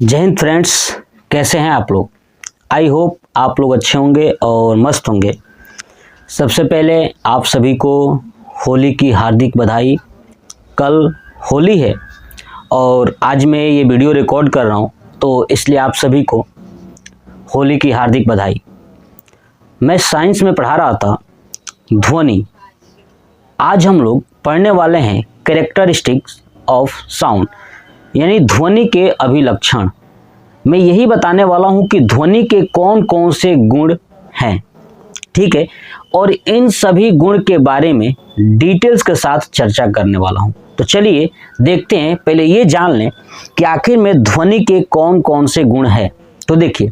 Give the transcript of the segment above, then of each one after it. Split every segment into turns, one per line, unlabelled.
जय हिंद फ्रेंड्स, कैसे हैं आप लोग। आई होप आप लोग अच्छे होंगे और मस्त होंगे। सबसे पहले आप सभी को होली की हार्दिक बधाई। कल होली है और आज मैं ये वीडियो रिकॉर्ड कर रहा हूँ, तो इसलिए आप सभी को होली की हार्दिक बधाई। मैं साइंस में पढ़ा रहा था ध्वनि। आज हम लोग पढ़ने वाले हैं कैरेक्टरिस्टिक्स ऑफ साउंड, यानी ध्वनि के अभिलक्षण। मैं यही बताने वाला हूं कि ध्वनि के कौन कौन से गुण हैं, ठीक है। और इन सभी गुण के बारे में डिटेल्स के साथ चर्चा करने वाला हूं। तो चलिए देखते हैं। पहले ये जान लें कि आखिर में ध्वनि के कौन कौन से गुण हैं। तो देखिए,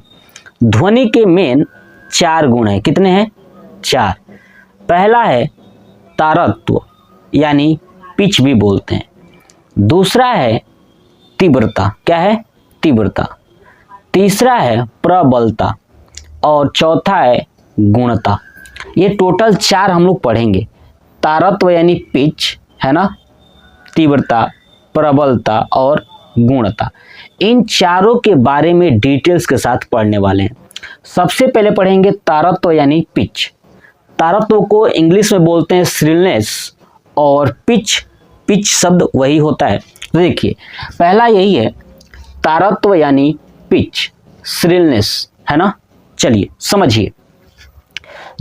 ध्वनि के मेन 4 गुण हैं। कितने हैं? 4। पहला है तारत्व, यानी पिच भी बोलते हैं। दूसरा है तीव्रता। क्या है? तीव्रता। तीसरा है प्रबलता और चौथा है गुणता। ये टोटल 4 हम लोग पढ़ेंगे। तारत्व यानी पिच है ना, तीव्रता, प्रबलता और गुणता। इन चारों के बारे में डिटेल्स के साथ पढ़ने वाले हैं। सबसे पहले पढ़ेंगे तारत्व यानी पिच। तारत्व को इंग्लिश में बोलते हैं श्रिलनेस और पिच शब्द वही होता है। तो देखिए, पहला यही है तारत्व यानी पिच, श्रिलनेस, है ना। चलिए समझिए,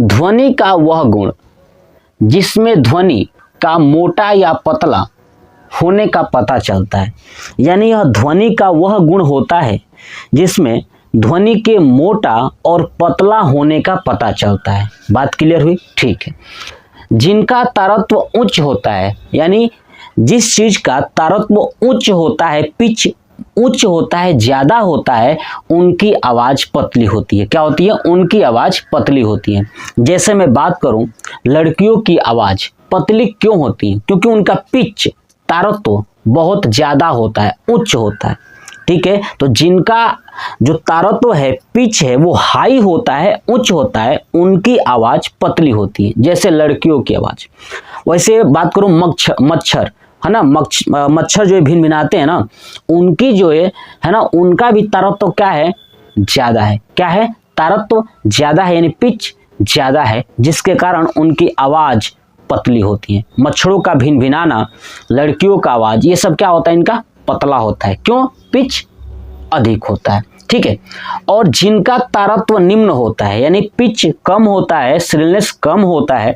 ध्वनि का वह गुण जिसमें ध्वनि का मोटा या पतला होने का पता चलता है, यानी यह ध्वनि का वह गुण होता है जिसमें ध्वनि के मोटा और पतला होने का पता चलता है। बात क्लियर हुई? ठीक है। जिनका तारत्व उच्च होता है, यानी जिस चीज का तारत्व उच्च होता है, पिच उच्च होता है, ज्यादा होता है, उनकी आवाज पतली होती है। क्या होती है? उनकी आवाज पतली होती है। जैसे मैं बात करूं, लड़कियों की आवाज पतली क्यों होती है? क्योंकि उनका पिच, तारत्व बहुत ज्यादा होता है, उच्च होता है, ठीक है। तो जिनका जो तारत्व है, पिच है, वो हाई होता है, उच्च होता है, उनकी आवाज पतली होती है, जैसे लड़कियों की आवाज। वैसे बात करूं मच्छर है ना, मच्छर जो भिनभिनाते हैं ना, उनकी जो है ना, उनका भी तारत्व क्या है? ज्यादा है। क्या है? तारत्व ज्यादा है, यानी पिच ज्यादा है, जिसके कारण उनकी आवाज पतली होती है। मच्छरों का भिनभिनाना, लड़कियों का आवाज, ये सब क्या होता है? इनका पतला होता है। क्यों? पिच अधिक होता है, ठीक है। और जिनका तारत्व निम्न होता है, यानी पिच कम होता है, श्रिलनेस कम होता है,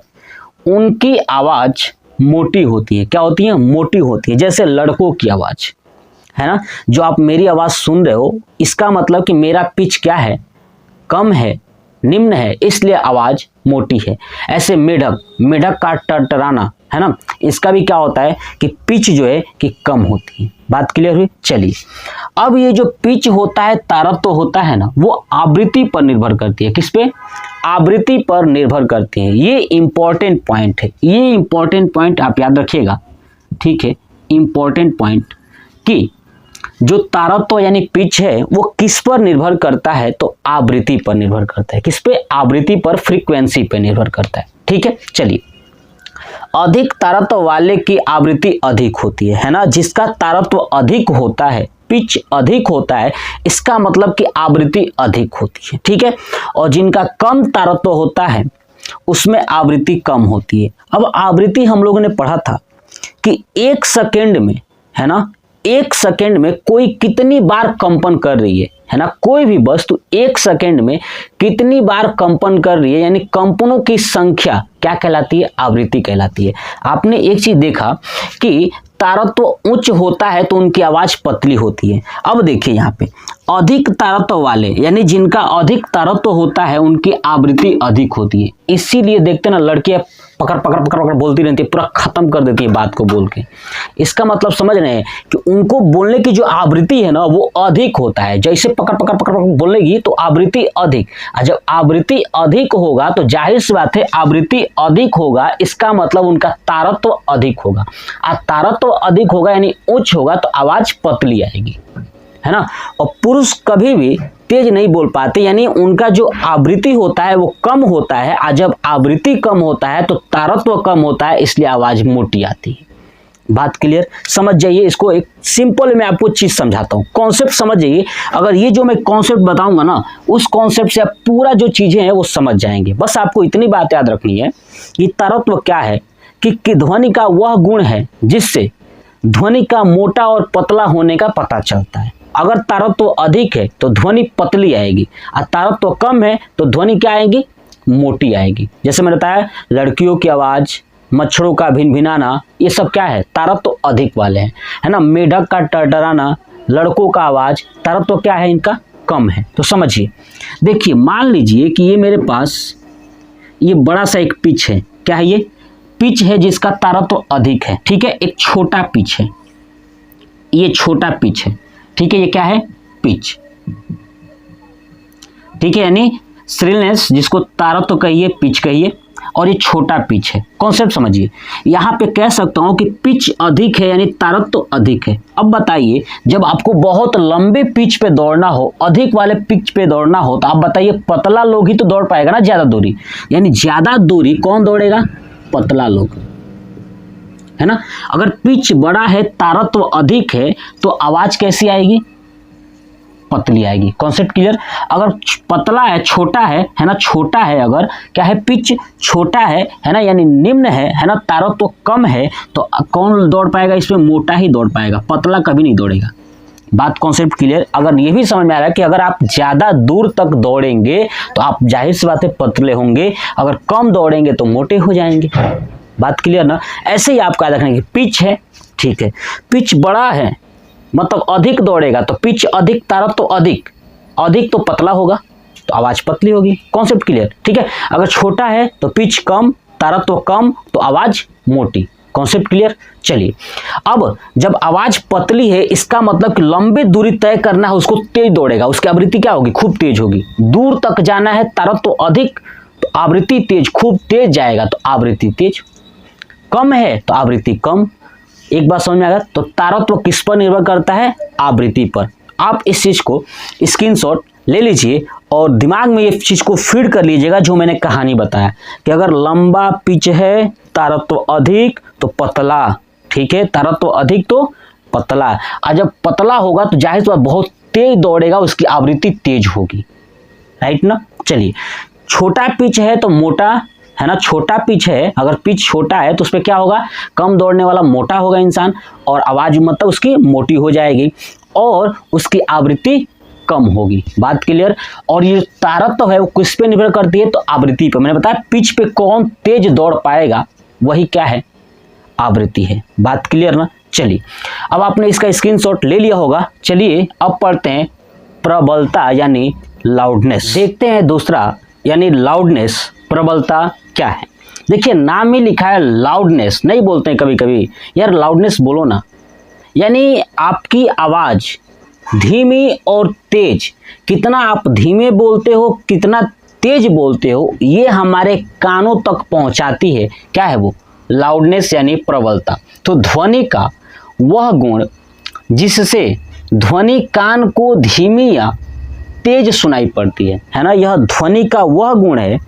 उनकी आवाज मोटी होती है। क्या होती है? मोटी होती है। जैसे लड़कों की आवाज है ना, जो आप मेरी आवाज सुन रहे हो, इसका मतलब कि मेरा पिच क्या है? कम है, निम्न है, इसलिए आवाज मोटी है। ऐसे मेढक का टरटराना है ना, इसका भी क्या होता है कि पिच जो है कि कम होती है। बात क्लियर हुई? चलिए, अब ये जो पिच होता है, तारत्व होता है ना, वो आवृत्ति पर निर्भर करती है। किस पे? आवृत्ति पर निर्भर करती है। ये इंपॉर्टेंट पॉइंट है। ये इंपॉर्टेंट पॉइंट आप याद रखिएगा, ठीक है। इंपॉर्टेंट पॉइंट कि जो तारत्व यानी पिच है, वो किस पर निर्भर करता है? तो आवृत्ति पर निर्भर करता है। किस पे? आवृत्ति पर, फ्रीक्वेंसी पे निर्भर करता है, ठीक है। चलिए, अधिक तारत्व वाले की आवृत्ति अधिक होती है ना। जिसका तारत्व अधिक होता है, पिच अधिक होता है, इसका मतलब कि आवृत्ति अधिक होती है, ठीक है। और जिनका कम तारत्व होता है, उसमें आवृत्ति कम होती है। अब आवृत्ति हम लोगों ने पढ़ा था कि 1 सेकेंड में, है ना, 1 सेकेंड में कोई कितनी बार कंपन कर रही है ना। कोई भी वस्तु 1 सेकेंड में कितनी बार कंपन कर रही है, यानी कंपनों की संख्या क्या कहलाती है? आवृत्ति कहलाती है। आपने एक चीज देखा कि तारत्व उच्च होता है तो उनकी आवाज पतली होती है। अब देखिए यहाँ पे, अधिक तारत्व वाले, यानी जिनका अधिक तारत्व होता है, उनकी आवृत्ति अधिक होती है। इसीलिए देखते ना, लड़कियां पकड़ बोलती रहती है, पूरा खत्म कर देती है बात को बोल के। इसका मतलब समझ रहे हैं कि उनको बोलने की जो आवृत्ति है ना, वो अधिक होता है। जैसे पकड़ बोलेगी तो आवृत्ति अधिक, और जब आवृत्ति अधिक होगा तो जाहिर सी बात है, आवृत्ति अधिक होगा, इसका मतलब उनका तारत्व अधिक होगा। और तारत्व अधिक होगा यानी उच्च होगा, तो आवाज पतली आएगी, है ना। और पुरुष कभी भी तेज नहीं बोल पाते, यानी उनका जो आवृत्ति होता है वो कम होता है। और जब आवृत्ति कम होता है तो तारत्व कम होता है, इसलिए आवाज मोटी आती है। बात क्लियर? समझ जाइए इसको, एक सिंपल में आपको चीज समझाता हूँ, कॉन्सेप्ट समझ जाइए। अगर ये जो मैं कॉन्सेप्ट बताऊंगा ना, उस कॉन्सेप्ट से आप पूरा जो चीजें हैं वो समझ जाएंगे। बस आपको इतनी बात याद रखनी है कि तारत्व क्या है, कि ध्वनि का वह गुण है जिससे ध्वनि का मोटा और पतला होने का पता चलता है। अगर तारत्व अधिक है तो ध्वनि पतली आएगी, और तारत्व कम है तो ध्वनि क्या आएगी, मोटी आएगी। जैसे मैंने बताया, लड़कियों की आवाज, मच्छरों का भिनभिनाना, ये सब क्या है, तारत्व अधिक वाले हैं, है ना। मेढक का टरटराना, लड़कों का आवाज, तारत्व क्या है, इनका कम है। तो समझिए, देखिए मान लीजिए कि ये मेरे पास ये बड़ा सा एक पिच है, क्या है, ये पिच है जिसका तारत्व अधिक है, ठीक है। एक छोटा पिच है, ये छोटा पिच है, ठीक है, ये क्या है, पिच, ठीक है, यानी श्रिलनेस जिसको तारत्व कहिए, पिच कहिए, और ये छोटा पिच है। कॉन्सेप्ट समझिए, यहाँ पे कह सकता हूँ कि पिच अधिक है यानी तारत्व अधिक है। अब बताइए, जब आपको बहुत लंबे पिच पे दौड़ना हो, अधिक वाले पिच पे दौड़ना हो, तो आप बताइए पतला लोग ही तो दौड़ पाएगा ना ज्यादा दूरी, यानी ज्यादा दूरी कौन दौड़ेगा, पतला लोग, है ना। अगर पिच बड़ा है, तारत्व अधिक है, तो आवाज कैसी आएगी, पतली आएगी। Concept clear? अगर पतला है, छोटा है ना, छोटा है, अगर क्या है, पिच छोटा है ना, यानी निम्न है ना, तारत्व कम है, तो कौन दौड़ पाएगा इसमें, मोटा ही दौड़ पाएगा, पतला कभी नहीं दौड़ेगा। बात कॉन्सेप्ट क्लियर? अगर ये भी समझ में आ रहा है कि अगर आप ज्यादा दूर तक दौड़ेंगे तो आप जाहिर सी बात है पतले होंगे, अगर कम दौड़ेंगे तो मोटे हो जाएंगे। बात क्लियर ना? ऐसे ही आपका रखना कि पिच है, ठीक है, पिच बड़ा है मतलब अधिक दौड़ेगा तो पिच अधिक, तारत्व तो अधिक, अधिक तो पतला होगा तो आवाज पतली होगी। Concept clear? ठीक है। अगर छोटा है तो पिच कम, तारत्व कम, तो आवाज मोटी। Concept clear? चलिए, अब जब आवाज पतली है, इसका मतलब कि लंबी दूरी तय करना है, उसको तेज दौड़ेगा, उसकी आवृत्ति क्या होगी, खूब तेज होगी। दूर तक जाना है, तारत्व अधिक, तो आवृत्ति तेज, खूब तेज जाएगा तो आवृत्ति तेज। कम है तो आवृत्ति कम। एक बात समझ में आ गया? तो तारत्व किस पर निर्भर करता है, आवृत्ति पर। आप इस चीज को स्क्रीनशॉट ले लीजिए और दिमाग में ये चीज को फीड कर लीजिएगा, जो मैंने कहानी बताया कि अगर लंबा पिच है, तारत्व अधिक तो पतला, ठीक है, तारत्व अधिक तो पतला, और जब पतला होगा तो जाहिर सी बात बहुत तेज दौड़ेगा, उसकी आवृत्ति तेज होगी, राइट ना। चलिए, छोटा पिच है तो मोटा, है ना, छोटा पिच है, अगर पिच छोटा है तो उसपे क्या होगा, कम दौड़ने वाला मोटा होगा इंसान, और आवाज मतलब उसकी मोटी हो जाएगी और उसकी आवृत्ति कम होगी। बात क्लियर? और ये तारत्व है वो किस पे निर्भर करती है, तो आवृत्ति पे। मैंने बताया पिच पे कौन तेज दौड़ पाएगा, वही क्या है, आवृत्ति है। बात क्लियर ना? चलिए, अब आपने इसका स्क्रीनशॉट ले लिया होगा। चलिए अब पढ़ते हैं प्रबलता यानी लाउडनेस। देखते हैं दूसरा यानी लाउडनेस, प्रबलता क्या है। देखिए, नाम ही लिखा है लाउडनेस, नहीं बोलते हैं कभी कभी यार लाउडनेस बोलो ना, यानी आपकी आवाज धीमी और तेज, कितना आप धीमे बोलते हो, कितना तेज बोलते हो, ये हमारे कानों तक पहुंचाती है, क्या है वो, लाउडनेस यानी प्रबलता। तो ध्वनि का वह गुण जिससे ध्वनि कान को धीमी या तेज सुनाई पड़ती है ना, यह ध्वनि का वह गुण है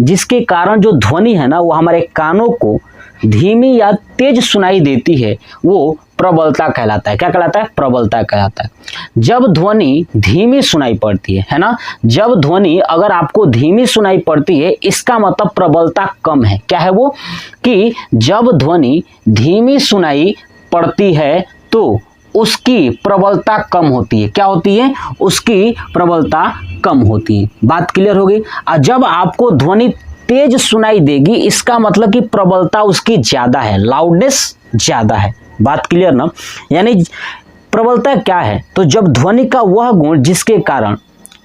जिसके कारण जो ध्वनि है ना वो हमारे कानों को धीमी या तेज सुनाई देती है, वो प्रबलता कहलाता है। क्या कहलाता है, प्रबलता कहलाता है। जब ध्वनि धीमी सुनाई पड़ती है ना, जब ध्वनि अगर आपको धीमी सुनाई पड़ती है, इसका मतलब प्रबलता कम है। क्या है वो, कि जब ध्वनि धीमी सुनाई पड़ती है तो उसकी प्रबलता कम होती है। क्या होती है, उसकी प्रबलता कम होती है। बात क्लियर हो गई? और जब आपको ध्वनि तेज सुनाई देगी, इसका मतलब कि प्रबलता उसकी ज्यादा है, लाउडनेस ज्यादा है। बात क्लियर ना? यानी प्रबलता क्या है, तो जब ध्वनि का वह गुण जिसके कारण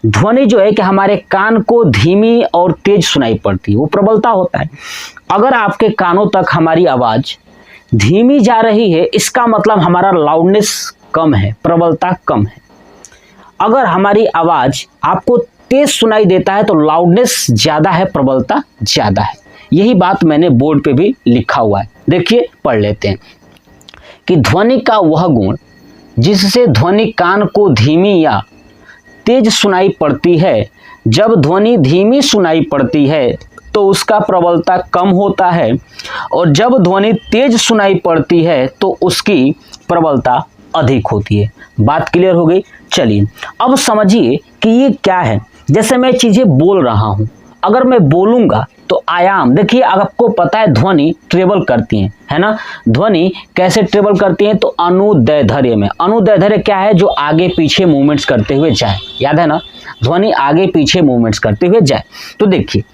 ध्वनि जो है कि हमारे कान को धीमी और तेज सुनाई पड़ती है, वो प्रबलता होता है। अगर आपके कानों तक हमारी आवाज धीमी जा रही है, इसका मतलब हमारा लाउडनेस कम है, प्रबलता कम है। अगर हमारी आवाज आपको तेज सुनाई देता है तो लाउडनेस ज्यादा है, प्रबलता ज्यादा है। यही बात मैंने बोर्ड पे भी लिखा हुआ है, देखिए पढ़ लेते हैं कि ध्वनि का वह गुण जिससे ध्वनि कान को धीमी या तेज सुनाई पड़ती है, जब ध्वनि धीमी सुनाई पड़ती है तो उसका प्रबलता कम होता है, और जब ध्वनि तेज सुनाई पड़ती है तो उसकी प्रबलता अधिक होती है। बात क्लियर हो गई। चलिए अब समझिए कि ये क्या है। जैसे मैं चीजें बोल रहा हूं, अगर मैं बोलूंगा तो आयाम, देखिए आपको पता है ध्वनि ट्रेवल करती है ना। ध्वनि कैसे ट्रेवल करती है? तो अनुदैर्ध्य में। अनुदैर्ध्य क्या है? जो आगे पीछे मूवमेंट्स करते हुए जाए, याद है ना, ध्वनि आगे पीछे मूवमेंट्स करते हुए जाए। तो देखिए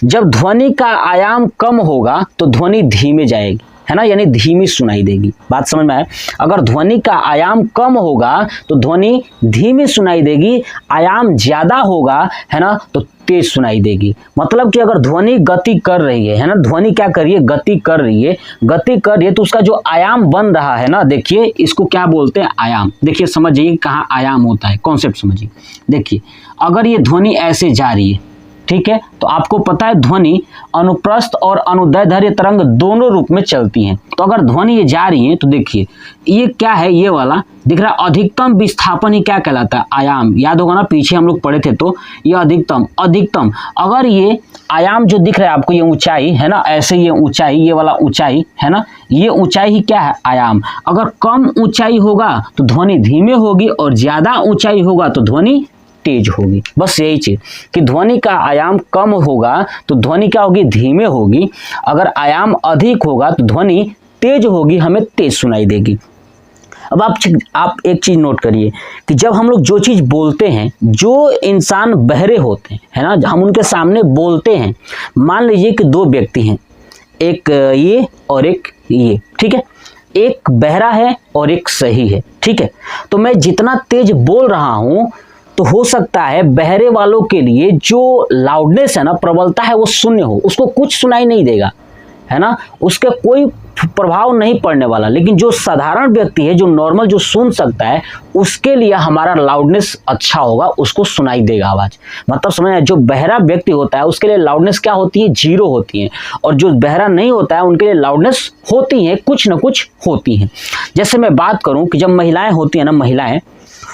जब ध्वनि का आयाम कम होगा तो ध्वनि धीमे जाएगी, है ना, यानी धीमी सुनाई देगी। बात समझ में आए? अगर ध्वनि का आयाम कम होगा तो ध्वनि धीमी सुनाई देगी, आयाम ज्यादा होगा, है ना, तो तेज सुनाई देगी। मतलब कि अगर ध्वनि गति कर रही है ना, ध्वनि क्या कर रही है? गति कर रही है। गति कर रही है तो उसका जो आयाम बन रहा है ना, देखिए इसको क्या बोलते हैं? आयाम। देखिए समझिए कहाँ आयाम होता है, कॉन्सेप्ट समझिए। देखिए अगर ये ध्वनि ऐसे जा रही है, ठीक है, तो आपको पता है ध्वनि अनुप्रस्थ और अनुदैर्ध्य तरंग दोनों रूप में चलती हैं। तो अगर ध्वनि ये जा रही है तो देखिए ये क्या है? ये वाला दिख रहा है, अधिकतम विस्थापन ही क्या कहलाता है? आयाम। याद होगा ना, पीछे हम लोग पढ़े थे, तो ये अधिकतम अगर ये आयाम जो दिख रहा है आपको, ये ऊंचाई है ना, ऐसे ये ऊंचाई, ये वाला ऊंचाई है ना, ये ऊंचाई ही क्या है? आयाम। अगर कम ऊंचाई होगा तो ध्वनि धीमे होगी, और ज्यादा ऊंचाई होगा तो ध्वनि तेज होगी। बस यही चीज कि ध्वनि का आयाम कम होगा तो ध्वनि क्या होगी? धीमे होगी। अगर आयाम अधिक होगा तो ध्वनि तेज होगी, हमें तेज सुनाई देगी। अब आप एक चीज नोट करिए कि जब हम लोग जो चीज बोलते हैं, जो इंसान बहरे होते हैं, है ना, हम उनके सामने बोलते हैं, मान लीजिए कि दो व्यक्ति हैं, एक ये और एक ये, ठीक है, एक बहरा है और एक सही है, ठीक है, तो मैं जितना तेज बोल रहा हूं तो हो सकता है बहरे वालों के लिए जो लाउडनेस है ना, प्रबलता है, वो शून्य हो, उसको कुछ सुनाई नहीं देगा, है ना, उसके कोई प्रभाव नहीं पड़ने वाला। लेकिन जो साधारण व्यक्ति है, जो नॉर्मल, जो सुन सकता है, उसके लिए हमारा लाउडनेस अच्छा होगा, उसको सुनाई देगा आवाज। मतलब समझ, जो बहरा व्यक्ति होता है उसके लिए लाउडनेस क्या होती है? 0 होती है, और जो बहरा नहीं होता है उनके लिए लाउडनेस होती है, कुछ ना कुछ होती है। जैसे मैं बात करूं कि जब महिलाएं होती है ना, महिलाएं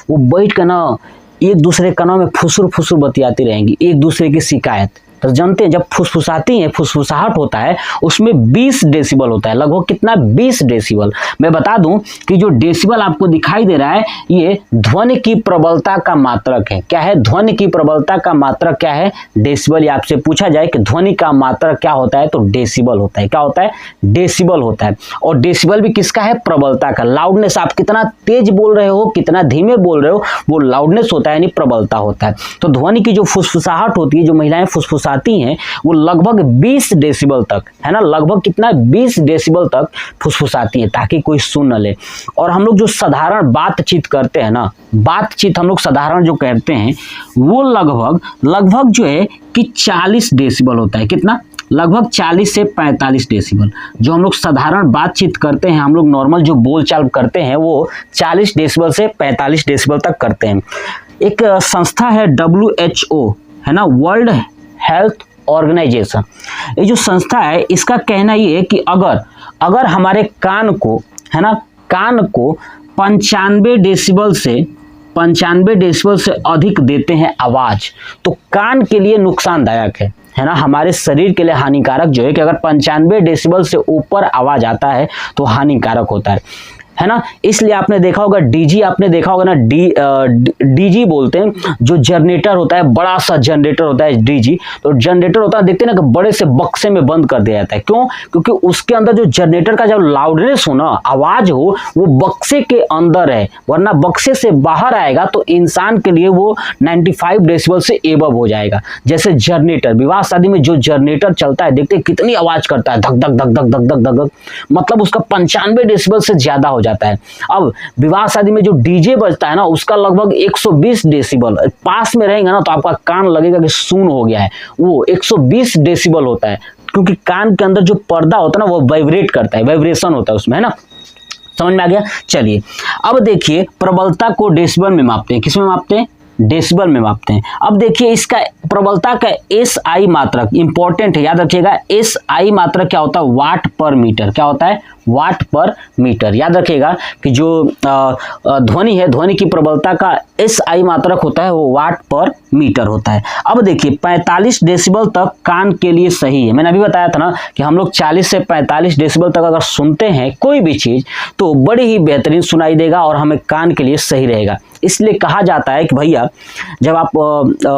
वो बैठ कर ना एक दूसरे कानों में फुसुर फुसुर बतियाती रहेंगी, एक दूसरे की शिकायत। तो जानते हैं जब फुसफुसाती हैं, फुसफुसाहट होता है, उसमें 20 डेसिबल होता है, लगभग कितना? 20 डेसिबल। मैं बता दूं कि जो डेसिबल आपको दिखाई दे रहा है, ये ध्वनि की प्रबलता का मात्रक है। क्या है? ध्वनि की प्रबलता का मात्रक क्या है? डेसिबल। ये आपसे पूछा जाए कि ध्वनि का मात्रक क्या होता है, तो डेसिबल होता है। क्या होता है? डेसिबल होता है। और डेसिबल भी किसका है? प्रबलता का। लाउडनेस, आप कितना तेज बोल रहे हो, कितना धीमे बोल रहे हो, वो लाउडनेस होता है, यानी प्रबलता होता है। तो ध्वनि की जो फुसफुसाहट होती है, जो महिलाएं फुसफुसाती हैं, वो लगभग 20 डेसिबल तक, है ना, लगभग कितना? 20 डेसिबल तक फुसफुसाती है, ताकि कोई सुन न ले। और हम लोग जो साधारण बातचीत करते हैं ना, बातचीत हम लोग साधारण जो करते हैं, वो लगभग जो है कि 40 डेसिबल होता है। कितना? लगभग 40 से 45 डेसिबल। जो हम लोग साधारण बातचीत करते हैं, हम लोग नॉर्मल जो बोलचाल करते हैं, वो 40 डेसिबल से 45 डेसिबल तक करते हैं। एक संस्था है WHO, है ना, वर्ल्ड हेल्थ ऑर्गेनाइजेशन। ये जो संस्था है, इसका कहना ये है कि अगर हमारे कान को, है ना, कान को 95 डेसिबल से अधिक देते हैं आवाज, तो कान के लिए नुकसानदायक है ना, हमारे शरीर के लिए हानिकारक जो है कि अगर 95 डेसिबल से ऊपर आवाज आता है तो हानिकारक होता है ना। इसलिए आपने देखा होगा डीजी, आपने देखा होगा ना, डीजी बोलते हैं, जो जनरेटर होता है, बड़ा सा जनरेटर होता है डीजी। तो जनरेटर होता है, देखते हैं ना कि बड़े से बक्से में बंद कर दिया जाता है। क्यों? क्योंकि उसके अंदर जो जनरेटर का जब लाउडनेस हो ना, आवाज हो, वो बक्से के अंदर है, वरना बक्से से बाहर आएगा तो इंसान के लिए वो 95 डेसिबल से एबव हो जाएगा। जैसे जनरेटर, विवाह शादी में जो जनरेटर चलता है, देखते हैं कितनी आवाज करता है, धक धक धक धक धक धक धक, मतलब उसका 95 डेसिबल से ज्यादा हो जाता है। अब विवाह शादी में जो डीजे बजता है ना, उसका लगभग 120 डेसिबल, पास में रहेगा ना तो आपका कान लगेगा कि सून हो गया है। वो 120 डेसिबल होता है, क्योंकि कान के अंदर जो पर्दा होता है ना, वो वाइब्रेट करता है, वाइब्रेशन होता है उसमें, है ना। समझ में आ गया? चलिए अब देखिए, प्रबलता को डेसिबल में मापते हैं। किस में मापते हैं? डेसिबल में मापते हैं। अब देखिए इसका प्रबलता का SI मात्रक इंपॉर्टेंट है, याद रखिएगा। SI मात्रक क्या होता है? वाट पर मीटर। क्या होता है? वाट पर मीटर। याद रखिएगा कि जो ध्वनि है, ध्वनि की प्रबलता का SI मात्रक होता है वो वाट पर मीटर होता है। अब देखिए 45 डेसिबल तक कान के लिए सही है। मैंने अभी बताया था ना कि हम लोग 40 से 45 डेसिबल तक अगर सुनते हैं कोई भी चीज़ तो बड़ी ही बेहतरीन सुनाई देगा और हमें कान के लिए सही रहेगा। इसलिए कहा जाता है कि भैया जब आप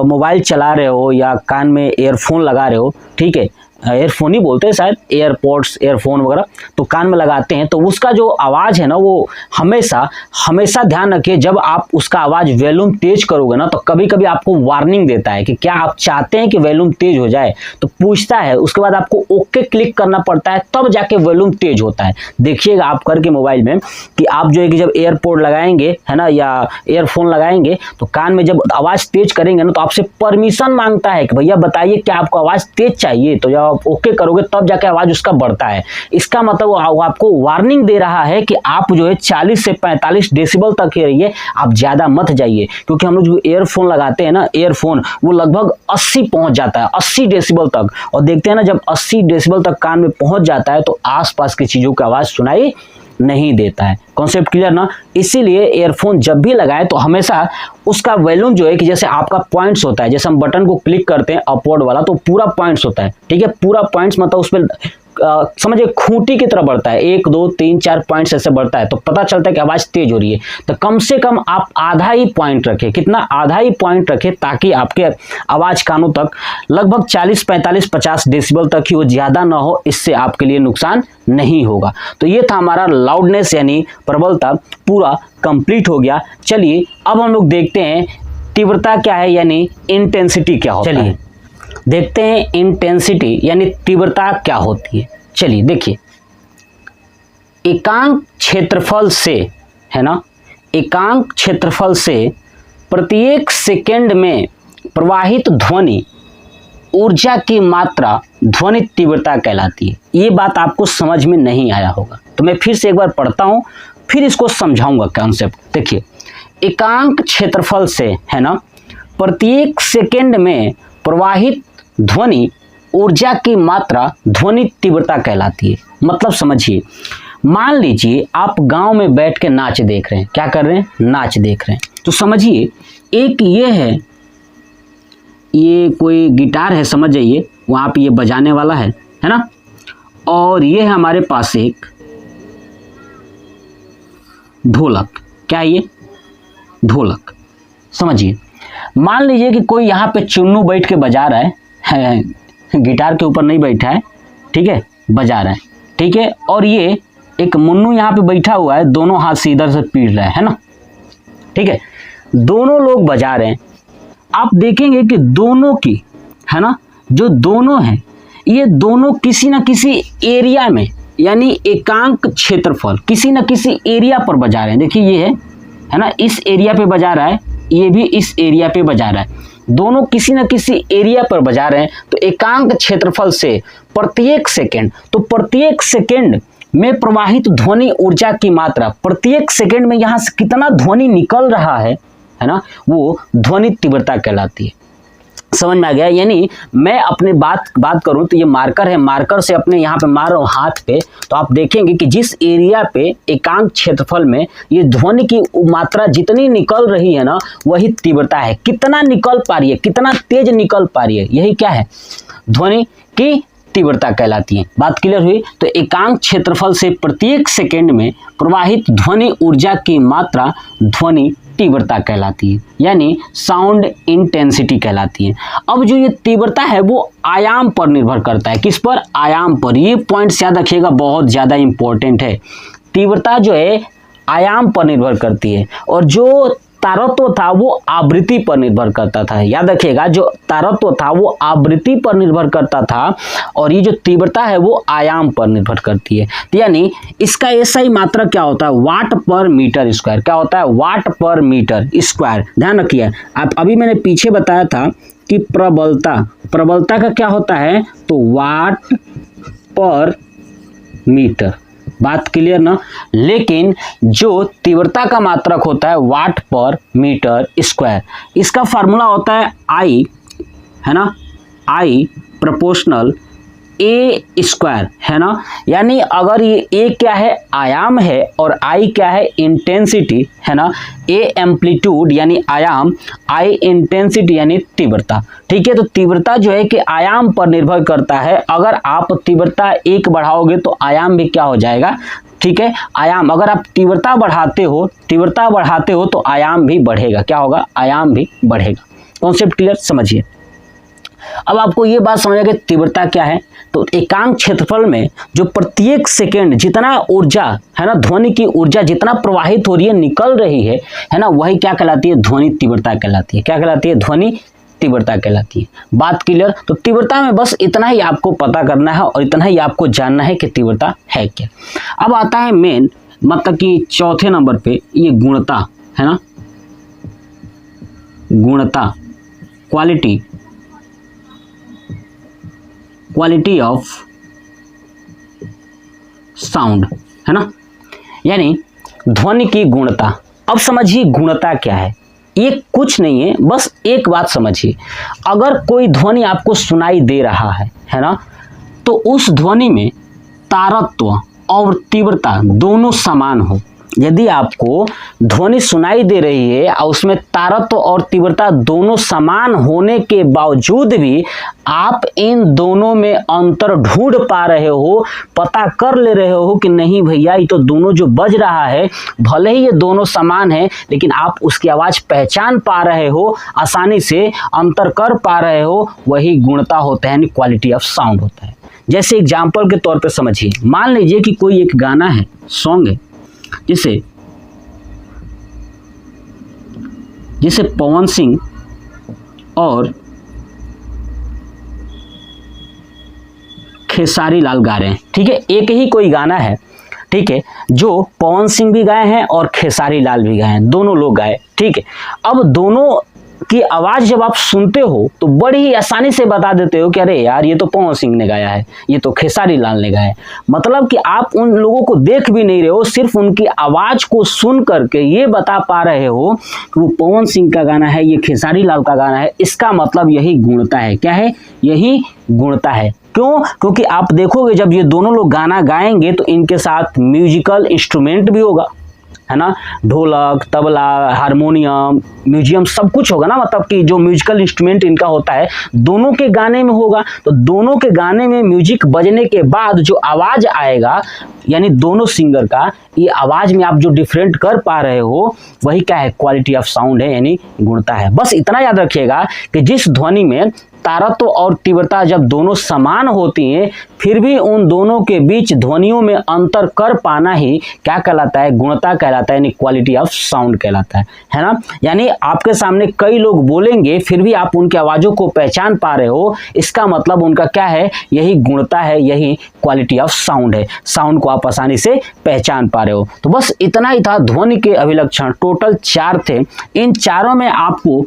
मोबाइल चला रहे हो या कान में ईयरफोन लगा रहे हो, ठीक है, एयरफोन ही बोलते हैं शायद, एयरपोर्ट्स, एयरफोन वगैरह, तो कान में लगाते हैं तो उसका जो आवाज़ है ना वो हमेशा हमेशा ध्यान रखिए, जब आप उसका आवाज़ वॉल्यूम तेज करोगे ना तो कभी कभी आपको वार्निंग देता है कि क्या आप चाहते हैं कि वॉल्यूम तेज हो जाए, तो पूछता है, उसके बाद आपको ओके क्लिक करना पड़ता है तब जाके वॉल्यूम तेज होता है। देखिएगा आप करके मोबाइल में कि आप जो है कि जब एयरपोर्ट लगाएंगे है ना या एयरफोन लगाएंगे तो कान में जब आवाज़ तेज करेंगे ना तो आपसे परमिशन मांगता है कि भैया बताइए क्या आपको आवाज़ तेज चाहिए, तो जब आप ओके करोगे तब जाके आवाज़ उसका बढ़ता है। इसका मतलब वो आपको वार्निंग दे रहा है कि आप जो है 40 से 45 डेसिबल तक ही रहिए, आप ज़्यादा मत जाइए, क्योंकि हम लोग जो ईयरफोन लगाते हैं ना, ईयरफोन वो लगभग 80 पहुंच जाता है, 80 डेसिबल तक, और देखते हैं ना जब 80 डेसिबल तक कान में पहुंच जाता है तो आसपास की चीज़ों की आवाज़ सुनाई नहीं देता है। कॉन्सेप्ट क्लियर ना? इसीलिए ईयरफोन जब भी लगाएं तो हमेशा उसका वॉल्यूम जो है कि जैसे आपका पॉइंट्स होता है, जैसे हम बटन को क्लिक करते हैं अपवर्ड वाला तो पूरा पॉइंट्स होता है, ठीक है, पूरा पॉइंट्स मतलब उस पर समझिए खूंटी की तरह बढ़ता है, 1 2 3 4 पॉइंट्स ऐसे बढ़ता है तो पता चलता है कि आवाज़ तेज हो रही है। तो कम से कम आप आधा ही पॉइंट रखें, कितना, आधा ही पॉइंट रखें, ताकि आपके आवाज़ कानों तक लगभग 40 45 50 डेसिबल तक ही हो, ज़्यादा ना हो, इससे आपके लिए नुकसान नहीं होगा। तो ये था हमारा लाउडनेस यानी प्रबलता पूरा कंप्लीट हो गया। चलिए अब हम लोग देखते हैं तीव्रता क्या है यानी इंटेंसिटी क्या होता है। चलिए देखते हैं इंटेंसिटी यानी तीव्रता क्या होती है। चलिए देखिए, एकांक क्षेत्रफल से, है ना, एकांक क्षेत्रफल से प्रत्येक सेकंड में प्रवाहित ध्वनि ऊर्जा की मात्रा ध्वनि तीव्रता कहलाती है। ये बात आपको समझ में नहीं आया होगा तो मैं फिर से एक बार पढ़ता हूं, फिर इसको समझाऊंगा कॉन्सेप्ट। देखिए, एकांक क्षेत्रफल से, है ना, प्रत्येक सेकंड में प्रवाहित ध्वनि ऊर्जा की मात्रा ध्वनि तीव्रता कहलाती है। मतलब समझिए, मान लीजिए आप गांव में बैठ के नाच देख रहे हैं, क्या कर रहे हैं, नाच देख रहे हैं, तो समझिए एक ये है, ये कोई गिटार है, समझ जाइए, वहाँ पे ये बजाने वाला है ना, और ये है हमारे पास एक ढोलक, क्या है ये, ढोलक। समझिए, मान लीजिए कि कोई यहाँ पे चुन्नू बैठ के बजा रहा है, गिटार के ऊपर नहीं बैठा है, ठीक है, बजा रहा है, ठीक है, और ये एक मुन्नू यहाँ पे बैठा हुआ है, दोनों हाथ से इधर से पीट रहा है ना, ठीक है, दोनों लोग बजा रहे हैं। आप देखेंगे कि दोनों की, है ना, जो दोनों हैं ये दोनों किसी न किसी एरिया में यानी एकांक क्षेत्रफल किसी न किसी एरिया पर बजा रहे हैं। देखिए ये है ना, इस एरिया पे बजा रहा है, ये भी इस एरिया पे बजा रहा है, दोनों किसी न किसी एरिया पर बजा रहे हैं। तो एकांक क्षेत्रफल से प्रत्येक सेकंड, तो प्रत्येक सेकंड में प्रवाहित ध्वनि ऊर्जा की मात्रा, प्रत्येक सेकंड में यहाँ से कितना ध्वनि निकल रहा है ना, वो ध्वनि तीव्रता कहलाती है। समझ में आ गया? यानी मैं अपनी बात करूं तो ये मार्कर है, मार्कर से अपने यहाँ पे मार रहा हूँ हाथ पे, तो आप देखेंगे कि जिस एरिया पे एकांक क्षेत्रफल में ये ध्वनि की मात्रा जितनी निकल रही है ना, वही तीव्रता है। कितना निकल पा रही है, कितना तेज निकल पा रही है, यही क्या है, ध्वनि की तीव्रता कहलाती है। बात क्लियर हुई? तो एकांक क्षेत्रफल से प्रत्येक सेकंड में प्रवाहित ध्वनि ऊर्जा की मात्रा ध्वनि तीव्रता कहलाती है, यानी साउंड इंटेंसिटी कहलाती है। अब जो ये तीव्रता है वो आयाम पर निर्भर करता है। किस पर? आयाम पर। ये पॉइंट्स याद रखिएगा, बहुत ज़्यादा इंपॉर्टेंट है। तीव्रता जो है आयाम पर निर्भर करती है, और जो तारत्व था वो आवृत्ति पर निर्भर करता था। याद रखिएगा, जो तारत्व था वो आवृत्ति पर निर्भर करता था, और ये जो तीव्रता है वो आयाम पर निर्भर करती है। तो यानी इसका SI मात्रक क्या होता है, वाट पर मीटर स्क्वायर। क्या होता है? वाट पर मीटर स्क्वायर। ध्यान रखिए, आप अभी मैंने पीछे बताया था कि प्रबलता का क्या होता है, तो वाट पर मीटर। बात क्लियर ना? लेकिन जो तीव्रता का मात्रक होता है वाट पर मीटर स्क्वायर, इसका फार्मूला होता है I, है ना, I प्रोपोर्शनल ए स्क्वायर, है ना। यानी अगर ये ए क्या है, आयाम है, और आई क्या है, इंटेंसिटी, है ना। ए एम्पलीट्यूड यानी आयाम, आई इंटेंसिटी यानी तीव्रता। ठीक है, तो तीव्रता जो है कि आयाम पर निर्भर करता है। अगर आप तीव्रता 1 बढ़ाओगे तो आयाम भी क्या हो जाएगा, ठीक है, आयाम। अगर आप तीव्रता बढ़ाते हो तो आयाम भी बढ़ेगा। क्या होगा, आयाम भी बढ़ेगा। कॉन्सेप्ट क्लियर, समझिए। अब आपको ये बात समझ कि तीव्रता क्या है। तो एकांक क्षेत्रफल में जो प्रत्येक सेकेंड जितना ऊर्जा, है ना, ध्वनि की ऊर्जा जितना प्रवाहित हो रही है, निकल रही है ना, वही क्या कहलाती है, ध्वनि तीव्रता कहलाती है। क्या कहलाती है, ध्वनि तीव्रता कहलाती है। बात क्लियर। तो तीव्रता में बस इतना ही आपको पता करना है और इतना ही आपको जानना है कि तीव्रता है क्या। अब आता है मेन, मतलब कि चौथे नंबर पे ये गुणता, है ना, गुणता, क्वालिटी ऑफ साउंड, है ना, यानी ध्वनि की गुणता। अब समझिए गुणता क्या है। ये कुछ नहीं है, बस एक बात समझिए, अगर कोई ध्वनि आपको सुनाई दे रहा है ना, तो उस ध्वनि में तारत्व और तीव्रता दोनों समान हो। यदि आपको ध्वनि सुनाई दे रही है और उसमें तारत्व और तीव्रता दोनों समान होने के बावजूद भी आप इन दोनों में अंतर ढूंढ पा रहे हो, पता कर ले रहे हो कि नहीं भैया ये तो दोनों जो बज रहा है, भले ही ये दोनों समान है, लेकिन आप उसकी आवाज़ पहचान पा रहे हो, आसानी से अंतर कर पा रहे हो, वही गुणता होता है, यानी क्वालिटी ऑफ साउंड होता है। जैसे एग्जाम्पल के तौर पर समझिए, मान लीजिए कि कोई एक गाना है, सॉन्ग है, जिसे पवन सिंह और खेसारी लाल गा रहे हैं। ठीक है, एक ही कोई गाना है, ठीक है, जो पवन सिंह भी गाए हैं और खेसारी लाल भी गाए हैं, दोनों लोग गाए। ठीक है, अब दोनों की आवाज़ जब आप सुनते हो तो बड़ी ही आसानी से बता देते हो कि अरे यार ये तो पवन सिंह ने गाया है, ये तो खेसारी लाल ने गाया है। मतलब कि आप उन लोगों को देख भी नहीं रहे हो, सिर्फ उनकी आवाज़ को सुन करके ये बता पा रहे हो कि वो पवन सिंह का गाना है, ये खेसारी लाल का गाना है। इसका मतलब यही गुणता है। क्या है, यही गुणता है। क्यों? क्योंकि आप देखोगे जब ये दोनों लोग गाना गाएंगे तो इनके साथ म्यूजिकल इंस्ट्रूमेंट भी होगा, है ना, ढोलक, तबला, हारमोनियम, म्यूजियम सब कुछ होगा ना। मतलब कि जो म्यूजिकल इंस्ट्रूमेंट इनका होता है दोनों के गाने में होगा। तो दोनों के गाने में म्यूजिक बजने के बाद जो आवाज़ आएगा, यानी दोनों सिंगर का ये आवाज़ में आप जो डिफरेंट कर पा रहे हो, वही क्या है, क्वालिटी ऑफ साउंड है, यानी गुणता है। बस इतना याद रखिएगा कि जिस ध्वनि में तारत्व और तीव्रता जब दोनों समान होती हैं, फिर भी उन दोनों के बीच ध्वनियों में अंतर कर पाना ही क्या कहलाता है, गुणता कहलाता है, यानी क्वालिटी ऑफ साउंड कहलाता है ना। यानी आपके सामने कई लोग बोलेंगे फिर भी आप उनकी आवाज़ों को पहचान पा रहे हो, इसका मतलब उनका क्या है, यही गुणता है, यही क्वालिटी ऑफ साउंड है। साउंड को आप आसानी से पहचान पा रहे हो। तो बस इतना ही था ध्वनि के अभिलक्षण। टोटल 4 थे। इन चारों में आपको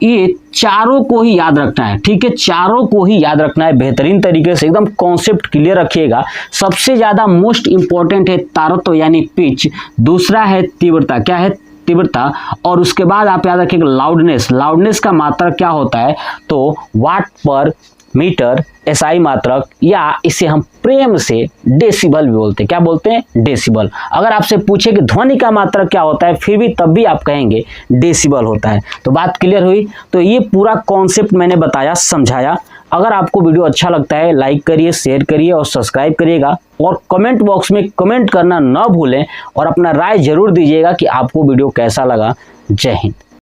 ये चारों को ही याद रखना है। ठीक है, चारों को ही याद रखना है बेहतरीन तरीके से, एकदम कॉन्सेप्ट क्लियर रखिएगा। सबसे ज्यादा मोस्ट इंपॉर्टेंट है तारत्व यानी पिच, दूसरा है तीव्रता, क्या है, तीव्रता, और उसके बाद आप याद रखिएगा लाउडनेस। लाउडनेस का मात्रक क्या होता है, तो वाट पर मीटर एसआई मात्रक, या इसे हम प्रेम से डेसिबल भी बोलते हैं। क्या बोलते हैं, डेसिबल। अगर आपसे पूछे कि ध्वनि का मात्रक क्या होता है, फिर भी तब भी आप कहेंगे डेसिबल होता है। तो बात क्लियर हुई। तो ये पूरा कॉन्सेप्ट मैंने बताया, समझाया। अगर आपको वीडियो अच्छा लगता है लाइक करिए, शेयर करिए और सब्सक्राइब करिएगा, और कमेंट बॉक्स में कमेंट करना ना भूलें और अपना राय जरूर दीजिएगा कि आपको वीडियो कैसा लगा। जय हिंद।